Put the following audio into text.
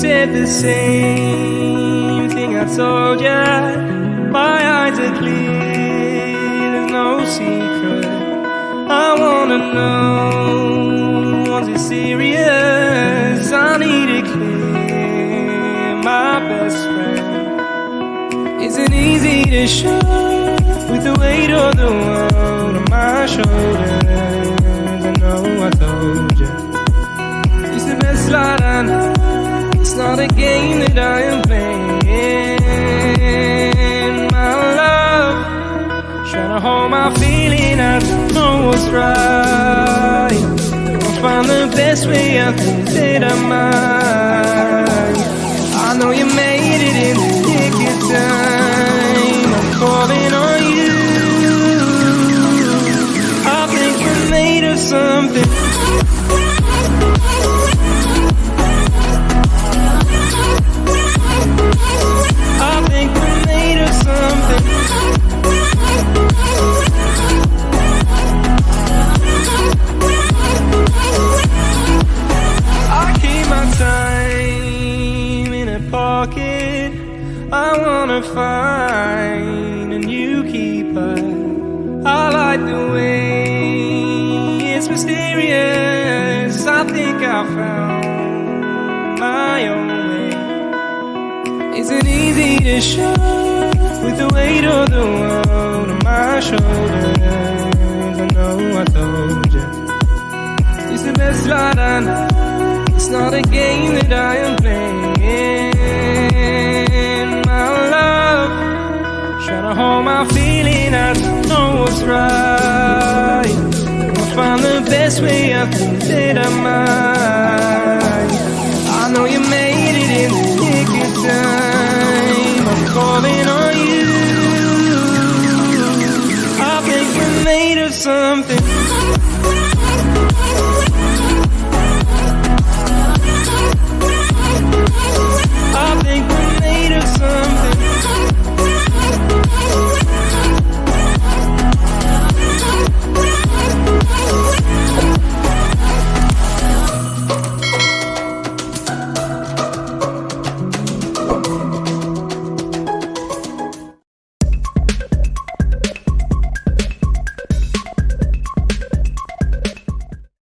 said the same thing I told ya. My eyes are clear, there's no secret. I wanna know, was it serious? I need it clear, my best friend. Isn't easy to show with the weight of the world on my shoulders. I know I told you, it's the best light I know. It's not a game that I am playing. My love, trying to hold my feeling, I don't know what's right. I'll find the best way, I think that I might. I know you made it in the nick of time. I'm calling on you. I think we're made of something. I think we're made of something. I keep my time in a pocket. I wanna find a new keeper. I like the way it's mysterious. I think I found my own way. Isn't easy to show with the weight of the world on my shoulders. I know I told you, it's the best light I know. It's not a game that I am playing. My love, trying to hold my feeling, I don't know what's right. I'll find the best way, I think that I might. I know you made it in the nick of time.